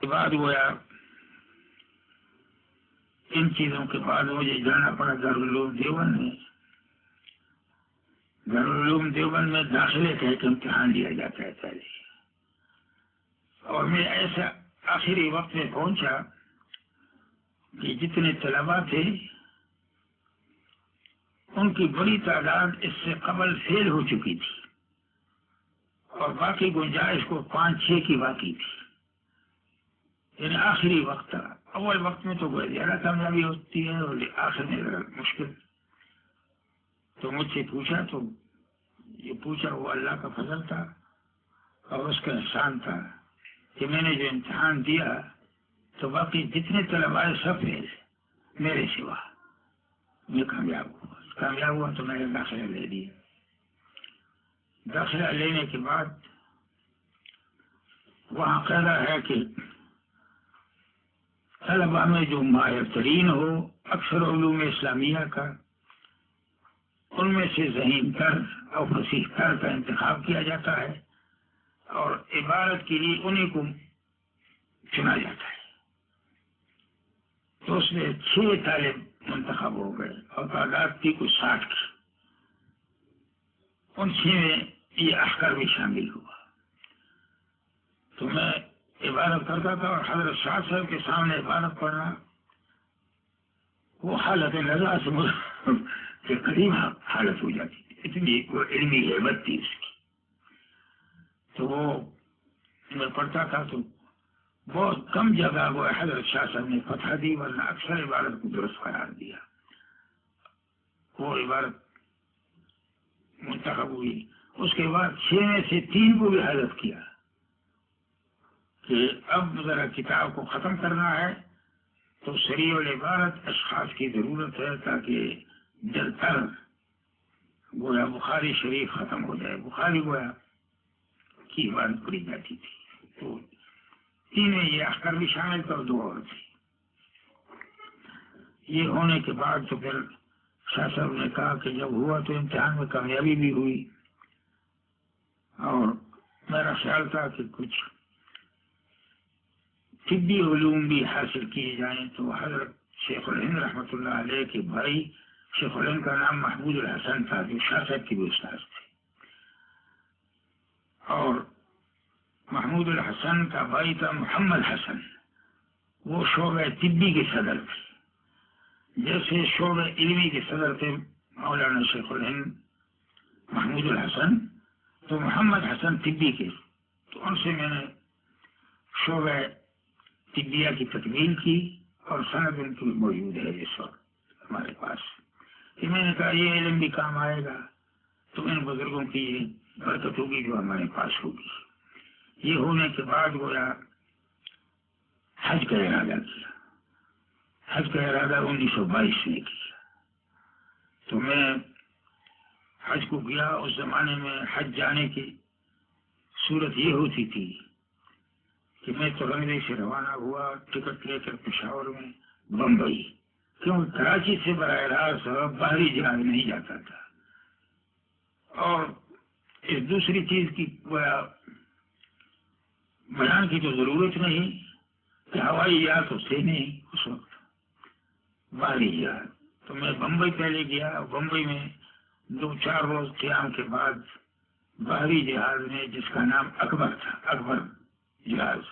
کے بعد گویا ان چیزوں کے بعد مجھے جانا پڑا دارالعلوم دیوبند میں. دارالعلوم دیوبند میں داخلے کا ایک امتحان لیا جاتا ہے پہلے، اور میں ایسا آخری وقت میں پہنچا کہ جتنے طلباء تھے ان کی بڑی تعداد اس سے قبل فیل ہو چکی تھی، اور باقی گنجائش کو 5-6 کی باقی تھی. یعنی آخری وقت تھا. اول وقت میں تو زیادہ کامیابی ہوتی ہے اور آخر میں ذرا مشکل. تو مجھ سے پوچھا تو یہ پوچھا وہ اللہ کا فضل تھا اور اس کا احسان تھا کہ میں نے جو امتحان دیا تو باقی جتنے طلباء سب فیل میرے سوا. میں کامیاب ہوا تو میں نے داخلہ لے لیا. داخلہ لینے کے بعد وہاں قاعدہ ہے کہ طلباء میں جو ماہر ترین ہو اکثر علوم اسلامیہ کا، ان میں سے ذہین تر اور فصیح تر کا انتخاب کیا جاتا ہے اور عبارت کے لیے انہیں کو چنا جاتا ہے. تو اس میں 6 طالب منتخب ہو گئے اور تعداد تھی کچھ 60 کی. ان 6 میں یہ اخکر بھی شامل ہوا. تو میں عبادت کرتا تھا اور حضرت شاہ صاحب کے سامنے عبادت پڑھنا وہ حالت نظر سے کے قریب حالت ہو جاتی تھی، اتنی وہ علمی ہیبت تھی اس کی. تو وہ میں پڑھتا تھا تو بہت کم جگہ وہ حضرت شاہ صاحب نے فتح دی، ورنہ اکثر عبادت کو درست قرار دیا. وہ عبادت منتخب ہوئی. اس کے بعد 6 میں سے 3 کو بھی حذف کیا کہ اب ذرا کتاب کو ختم کرنا ہے تو سریع العبارت اشخاص کی ضرورت ہے تاکہ جلتر گویا بخاری شریف ختم ہو جائے. بخاری گویا کی عبادت پڑھی جاتی تھی. تو 3 میں یہ اخکر بھی شامل کر 2 اور تھی. یہ ہونے کے بعد تو پھر شاہ صاحب نے کہا کہ جب ہوا تو امتحان میں کامیابی بھی ہوئی، اور میرا خیال تھا کہ کچھ طبی علوم بھی حاصل کیے جائیں. تو حضرت شیخ الہند رحمۃ اللہ علیہ کے بھائی، شیخ الہند کا نام محمود الحسن تھا جو شاہ صاحب کے بھی استاد تھے، اور محمود الحسن کا بھائی تھا محمد حسن، وہ شعبہ طبی کے صدر تھے. جیسے شعبہ علمی کے صدر تھے مولانا شیخ الہند محمود الحسن، تو محمد حسن طبی کے. تو ان سے میں نے شعبہ طبیہ کی تکمیل کی اور سند ان کی موجود ہے اس وقت ہمارے پاس. کہ میں نے کہا یہ علم بھی کام آئے گا تو ان بزرگوں کی یہ برکت ہوگی جو ہمارے پاس ہوگی. یہ ہونے کے بعد گویا حج کا ارادہ کیا. حج کا ارادہ 1922 میں کیا. تو میں حج کو گیا. اس زمانے میں حج جانے کی صورت یہ ہوتی تھی کہ میں تورنگے سے روانہ ہوا ٹکٹ لے کر پشاور میں بمبئی، کیوں کراچی سے براہ راست باہری جہاز نہیں جاتا تھا. اور اس دوسری چیز کی بیان کی تو ضرورت نہیں کہ ہوائی جہاز تو تھے نہیں اس وقت، باہری جہاز. تو میں بمبئی پہلے گیا. بمبئی میں 2-4 روز قیام کے بعد باہری جہاز میں، جس کا نام اکبر تھا، اکبر جہاز،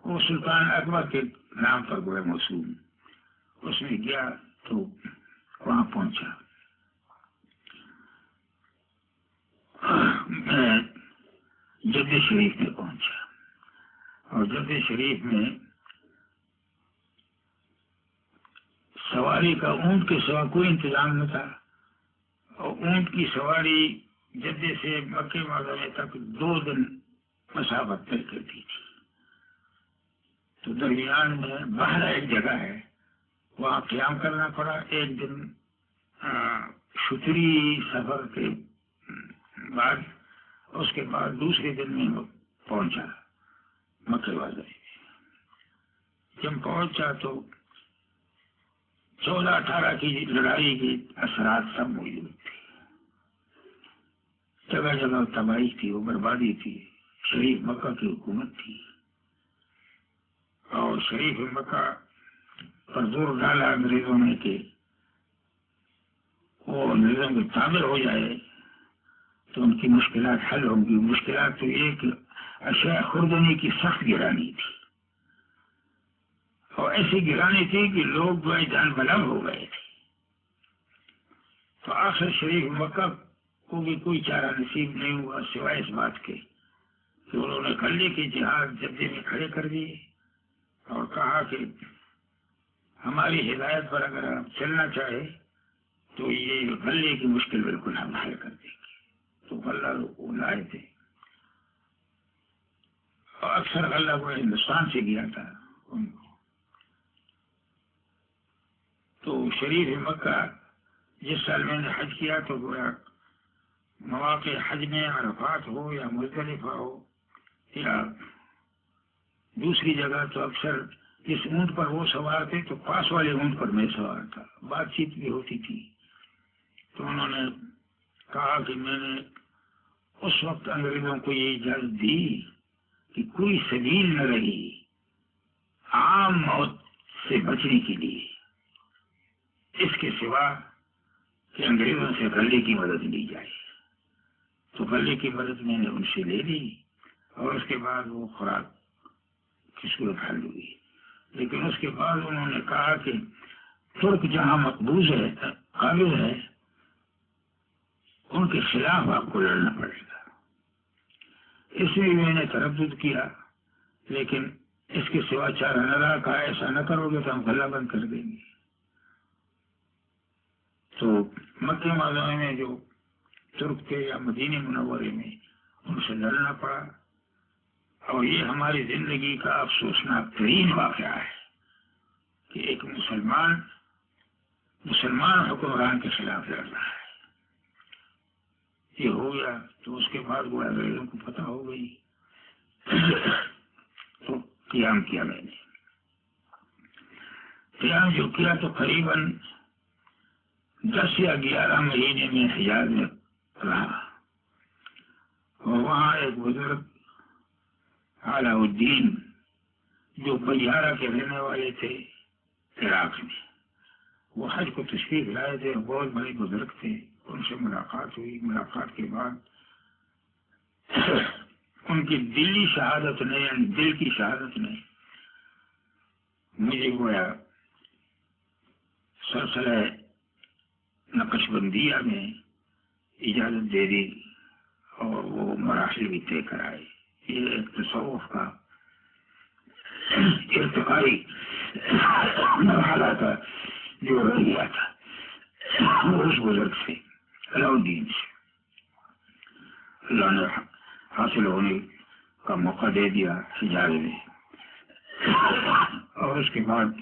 وہ سلطان اکبر کے نام پر گویا موسوم، اس میں گیا تو وہاں پہنچا. میں جدہ شریف میں پہنچا اور جدہ شریف میں سواری کا اونٹ کے سوا کوئی انتظام نہ تھا، اور اونٹ کی سواری جدہ سے مکہ معظمہ تک 2 دن مسافت طے کرتی تھی. تو درمیان میں باہر ایک جگہ ہے وہاں قیام کرنا پڑا. ایک دن شتری سفر کے بعد، اس کے بعد دوسرے دن میں پہنچا مکہ معظمہ. جب پہنچا تو 14-18 کی لڑائی کے اثرات سب موجود تھے. جگہ جگہ تباہی تھی، وہ بربادی تھی. شریف مکہ کی حکومت تھی. شریف مکہ پر زور ڈالا انگریزوں نے کہ وہ انگریزوں کے تابع ہو جائے تو ان کی مشکلات حل ہوں گی. مشکلات تو یہ کہ اشیاء خوردنی کی سخت گرانی تھی اور ایسی گرانی تھی کہ لوگ جو ہے جان بلب ہو گئے تھے. تو آخر شریف مکہ کو بھی کوئی چارہ نصیب نہیں ہوا سوائے اس بات کے کہ انہوں نے کلے کے جہاز جدے میں کھڑے کر دیے اور کہا کہ ہماری ہدایت پر اگر آپ چلنا چاہے تو یہ غلے کی مشکل بالکل ہم حل کر دیں گے. تو غلہ وہ لائے تھے اور اکثر غلہ وہ ہندوستان سے گیا تھا ان کو. تو شریف مکہ جس سال میں نے حج کیا تو گویا مواقع حج میں عرفات ہو یا مزدلفہ ہو یا دوسری جگہ تو اکثر جس اونٹ پر وہ سوار تھے تو پاس والے اونٹ پر میں سوار تھا. بات چیت بھی ہوتی تھی. تو انہوں نے کہا کہ میں نے اس وقت انگریزوں کو یہ اجازت دی کہ کوئی سبیل نہ رہی عام موت سے بچنے کے لیے اس کے سوا کہ انگریزوں سے غلے کی مدد لی جائے. تو غلے کی مدد میں نے ان سے لے لی اور اس کے بعد وہ خوراک کی صورت حل ہوئی. لیکن اس کے بعد انہوں نے کہا کہ ترک جہاں مقبوض ہے قابض ہے ان کے خلاف آپ کو لڑنا پڑے گا. اس میں میں نے تردد کیا لیکن اس کے سوا چارہ نہ رہا. کہا ایسا نہ کرو گے تو ہم غلہ بند کر دیں گے. تو مکہ معظمہ میں جو ترک تھے یا مدینہ منورے میں ان سے لڑنا پڑا. اور یہ ہماری زندگی کا افسوسناک ترین واقعہ ہے کہ ایک مسلمان حکمران کے خلاف لڑ رہا ہے. یہ ہو گیا تو اس کے بعد وہ انگریزوں کو پتہ ہو گئی تو قیام کیا. میں نے قیام جو کیا تو قریباً 10 یا 11 مہینے میں حجاز میں رہا. اور وہاں ایک بزرگ علاء الدین جو بجارہ کے رہنے والے تھے عراق میں وہ حج کو تشریف لائے تھے. بہت بڑے بزرگ تھے. ان سے ملاقات ہوئی. ملاقات کے بعد ان کی دلی شہادت نے یعنی دل کی شہادت نے مجھے گویا سلسلہ نقش بندیہ میں اجازت دے دی اور وہ مراحل بھی طے کرائے. یہ ایک تصوف کا ارتقائی مرحلہ تھا جو رکھا تھا وہ اس بزرگ سے علاء الدین سے اللہ نے حاصل ہونے کا موقع دے دیا حجاز میں. اور اس کے بعد